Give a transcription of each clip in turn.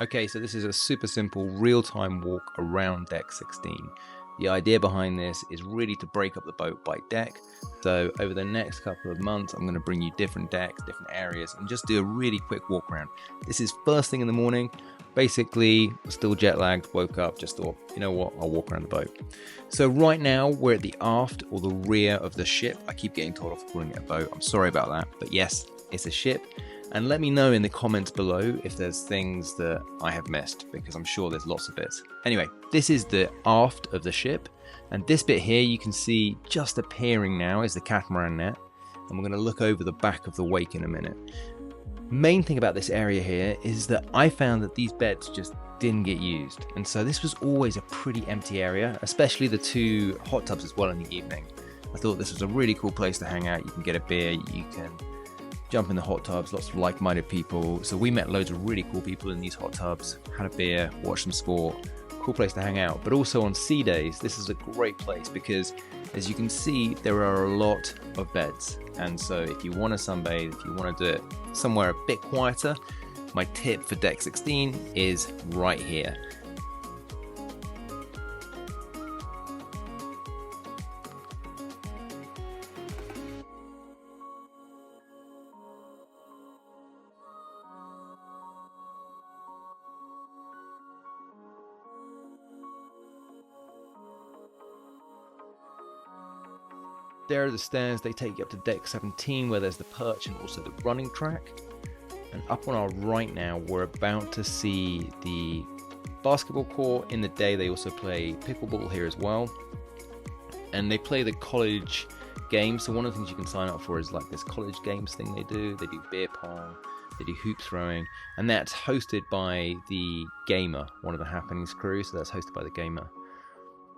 Okay, so this is a super simple real-time walk around deck 16. The idea behind this is really to break up the boat by deck. So over the next couple of months, I'm going to bring you different decks, different areas, and just do a really quick walk around. This is first thing in the morning. Basically, still jet lagged, woke up, just thought, you know what, I'll walk around the boat. So right now, we're at the aft or the rear of the ship. I keep getting told off for calling it a boat. I'm sorry about that, but yes, it's a ship. And let me know in the comments below if there's things that I have missed, because I'm sure there's lots of bits. Anyway, this is the aft of the ship, and this bit here you can see just appearing now is the catamaran net, and we're going to look over the back of the wake in a minute. Main thing about this area here is that I found that these beds just didn't get used, and so this was always a pretty empty area, especially the two hot tubs as well in the evening. I thought this was a really cool place to hang out. You can get a beer, you can jump in the hot tubs, lots of like-minded people. So we met loads of really cool people in these hot tubs, had a beer, watched some sport, cool place to hang out. But also on sea days, this is a great place because as you can see, there are a lot of beds. And so if you want to sunbathe, if you want to do it somewhere a bit quieter, my tip for deck 16 is right here. There are the stairs, they take you up to deck 17 where there's the perch and also the running track. And up on our right now, we're about to see the basketball court. In the day, they also play pickleball here as well. And they play the college games. So one of the things you can sign up for is like this college games thing they do. They do beer pong, they do hoop throwing, and that's hosted by the Gamer, one of the Happenings crew. So that's hosted by the Gamer.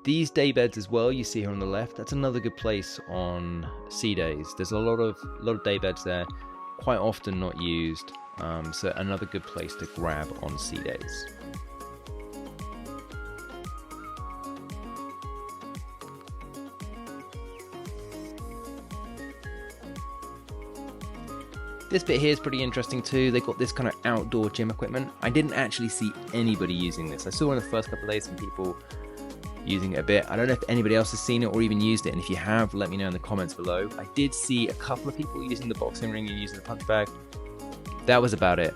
These day beds as well, you see here on the left, that's another good place on sea days. There's a lot of day beds there, quite often not used, so another good place to grab on sea days. This bit here is pretty interesting too. They've got this kind of outdoor gym equipment. I didn't actually see anybody using this. I saw in the first couple of days some people using it a bit. I don't know if anybody else has seen it or even used it, and if you have, let me know in the comments below. I did see a couple of people using the boxing ring and using the punch bag. That was about it.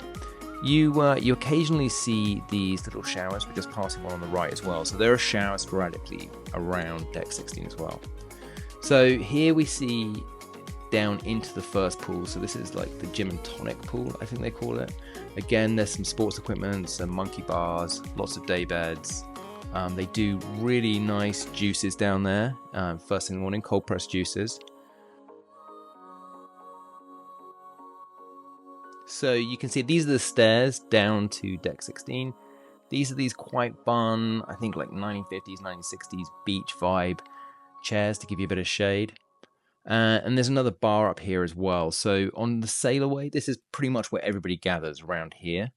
You occasionally see these little showers. We're just passing one on the right as well, so there are showers sporadically around deck 16 as well. So here we see down into the first pool. So this is like the gym and tonic pool, I think they call it. Again, there's some sports equipment, some monkey bars, lots of day beds. They do really nice juices down there, first thing in the morning, cold pressed juices. So you can see these are the stairs down to deck 16. These are these quite fun, I think like 1950s, 1960s beach vibe chairs to give you a bit of shade. And there's another bar up here as well. So on the sailaway, this is pretty much where everybody gathers around here.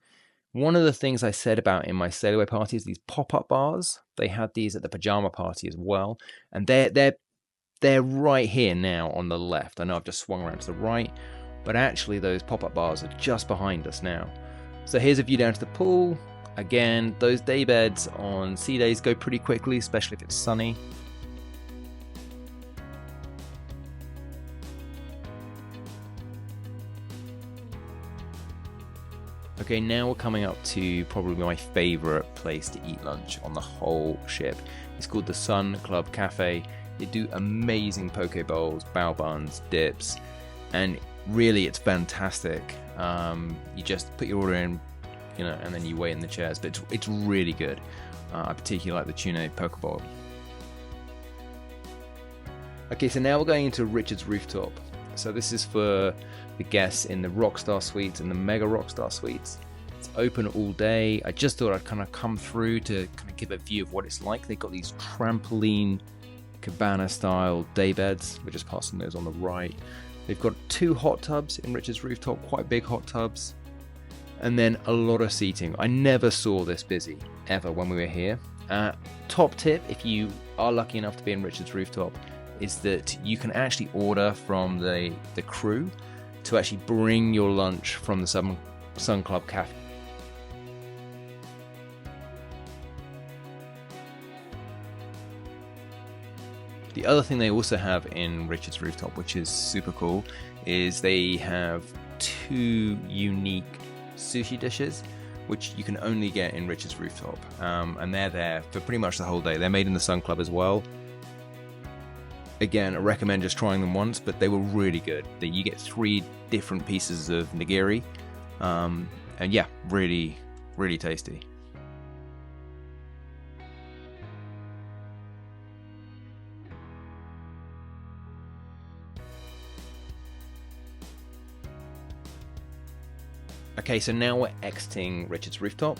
One of the things I said about in my sailaway party is these pop-up bars. They had these at the pajama party as well, and they're right here now on the left. I know I've just swung around to the right, but actually those pop-up bars are just behind us now. So here's a view down to the pool. Again, those day beds on sea days go pretty quickly, especially if it's sunny. Okay, now we're coming up to probably my favorite place to eat lunch on the whole ship. It's called the Sun Club Cafe. They do amazing poke bowls, bao buns, dips, and really it's fantastic. You just put your order in, and then you wait in the chairs, but it's really good. I particularly like the tuna poke bowl. Okay, so now we're going into Richards Rooftop. So this is for the guests in the Rockstar Suites and the Mega Rockstar Suites. It's open all day. I just thought I'd kind of come through to kind of give a view of what it's like. They've got these trampoline cabana style day beds. We're just passing those on the right. They've got 2 hot tubs in Richards Rooftop, quite big hot tubs. And then a lot of seating. I never saw this busy ever when we were here. Top tip, if you are lucky enough to be in Richards Rooftop, is that you can actually order from the crew to actually bring your lunch from the Sun Club Cafe. The other thing they also have in Richards Rooftop, which is super cool, is they have 2 unique sushi dishes, which you can only get in Richards Rooftop, and they're there for pretty much the whole day. They're made in the Sun Club as well. Again, I recommend just trying them once, but they were really good. You get 3 different pieces of nigiri, and yeah, really, really tasty. Okay, so now we're exiting Richards Rooftop,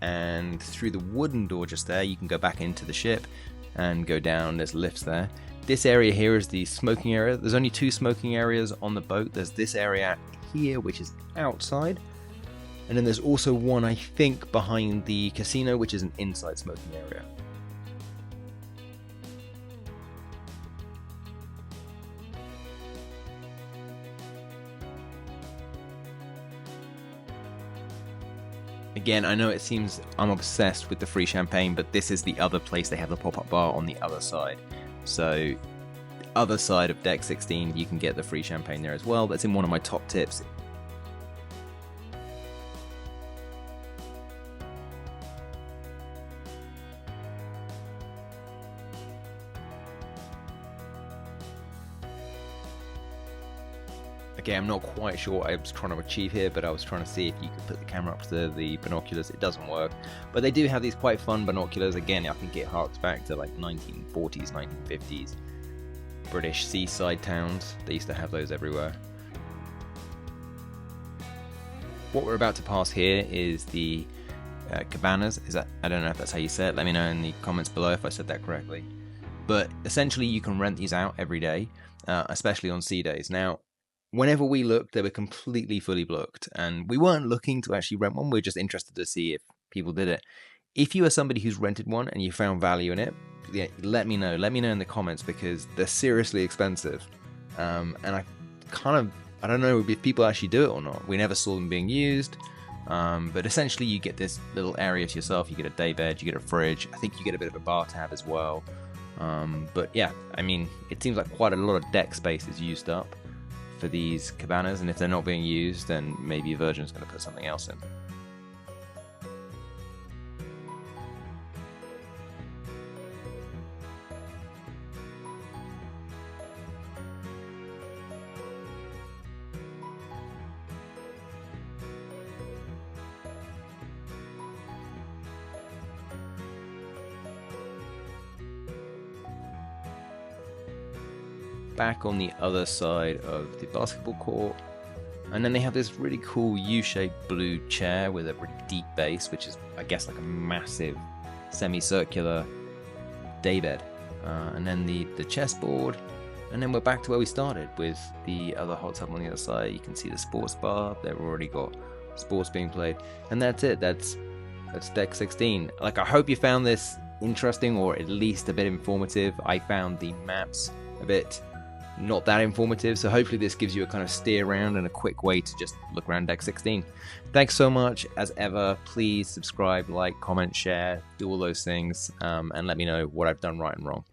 and through the wooden door just there, you can go back into the ship and go down. There's lifts there. This area here is the smoking area. There's only 2 smoking areas on the boat. There's this area here, which is outside, and then there's also one, I think, behind the casino, which is an inside smoking area. Again, I know it seems I'm obsessed with the free champagne, but this is the other place. They have the pop-up bar on the other side. So, other side of deck 16, you can get the free champagne there as well. That's in one of my top tips. Okay, I'm not quite sure what I was trying to achieve here, but I was trying to see if you could put the camera up to the binoculars. It doesn't work, but they do have these quite fun binoculars. Again, I think it harks back to like 1940s, 1950s British seaside towns. They used to have those everywhere. What we're about to pass here is the Cabanas. I don't know if that's how you say it. Let me know in the comments below if I said that correctly. But essentially, you can rent these out every day, especially on sea days. Now, whenever we looked, they were completely fully booked, and we weren't looking to actually rent one. We were just interested to see if people did it. If you are somebody who's rented one and you found value in it, yeah, let me know. Let me know in the comments, because they're seriously expensive. And I don't know if people actually do it or not. We never saw them being used. But essentially, you get this little area to yourself. You get a day bed, you get a fridge. I think you get a bit of a bar tab as well. But yeah, I mean, it seems like quite a lot of deck space is used up for these cabanas, and if they're not being used, then maybe Virgin's going to put something else in. Back on the other side of the basketball court, and then they have this really cool U-shaped blue chair with a really deep base, which is, I guess, like a massive semicircular daybed, and then the chessboard, and then we're back to where we started with the other hot tub on the other side. You can see the sports bar. They've already got sports being played, and that's it. That's deck 16. Like, I hope you found this interesting, or at least a bit informative. I found the maps a bit not that informative, so hopefully this gives you a kind of steer around and a quick way to just look around deck 16. Thanks so much. As ever, please subscribe, like, comment, share, do all those things, and let me know what I've done right and wrong.